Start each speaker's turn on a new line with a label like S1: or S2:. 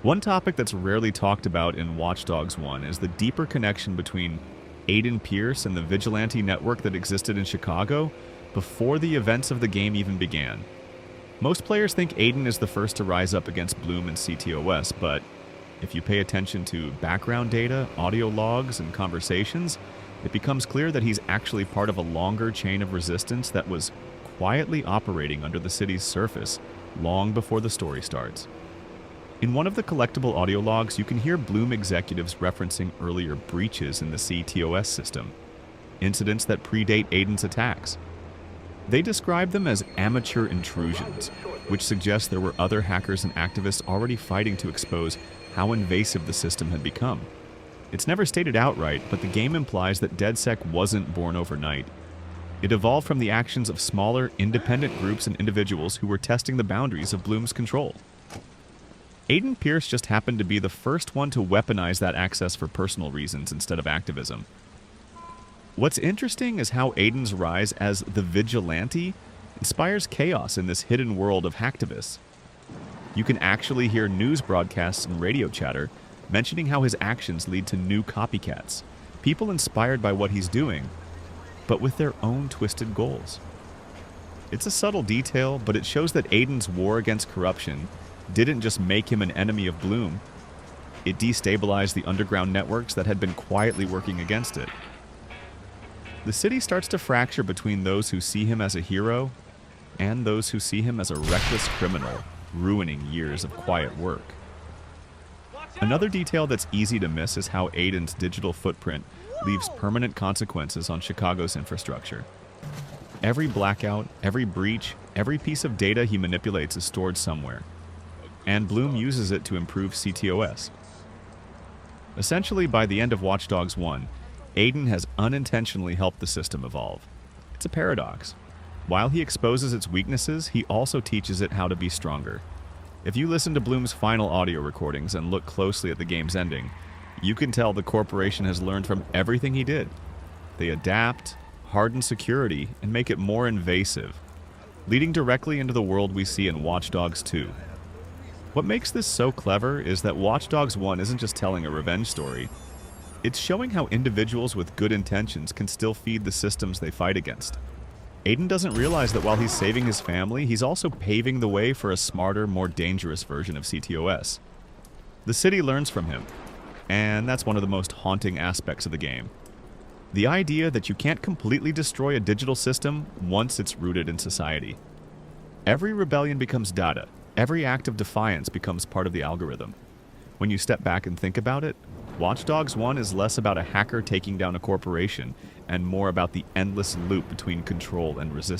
S1: One topic that's rarely talked about in Watch Dogs 1 is the deeper connection between Aiden Pearce and the vigilante network that existed in Chicago before the events of the game even began. Most players think Aiden is the first to rise up against Blume and CTOS, but if you pay attention to background data, audio logs, and conversations, it becomes clear that he's actually part of a longer chain of resistance that was quietly operating under the city's surface long before the story starts. In one of the collectible audio logs, you can hear Blume executives referencing earlier breaches in the CTOS system, incidents that predate Aiden's attacks. They describe them as amateur intrusions, which suggests there were other hackers and activists already fighting to expose how invasive the system had become. It's never stated outright, but the game implies that DedSec wasn't born overnight. It evolved from the actions of smaller, independent groups and individuals who were testing the boundaries of Blume's control. Aiden Pearce just happened to be the first one to weaponize that access for personal reasons instead of activism. What's interesting is how Aiden's rise as the vigilante inspires chaos in this hidden world of hacktivists. You can actually hear news broadcasts and radio chatter mentioning how his actions lead to new copycats, people inspired by what he's doing, but with their own twisted goals. It's a subtle detail, but it shows that Aiden's war against corruption didn't just make him an enemy of Blume, it destabilized the underground networks that had been quietly working against it. The city starts to fracture between those who see him as a hero and those who see him as a reckless criminal, ruining years of quiet work. Another detail that's easy to miss is how Aiden's digital footprint leaves permanent consequences on Chicago's infrastructure. Every blackout, every breach, every piece of data he manipulates is stored somewhere, and Blume uses it to improve CTOS. Essentially, by the end of Watch Dogs 1, Aiden has unintentionally helped the system evolve. It's a paradox. While he exposes its weaknesses, he also teaches it how to be stronger. If you listen to Blume's final audio recordings and look closely at the game's ending, you can tell the corporation has learned from everything he did. They adapt, harden security, and make it more invasive, leading directly into the world we see in Watch Dogs 2. What makes this so clever is that Watch Dogs 1 isn't just telling a revenge story. It's showing how individuals with good intentions can still feed the systems they fight against. Aiden doesn't realize that while he's saving his family, he's also paving the way for a smarter, more dangerous version of CTOS. The city learns from him, and that's one of the most haunting aspects of the game. The idea that you can't completely destroy a digital system once it's rooted in society. Every rebellion becomes data. Every act of defiance becomes part of the algorithm. When you step back and think about it, Watch Dogs 1 is less about a hacker taking down a corporation and more about the endless loop between control and resistance.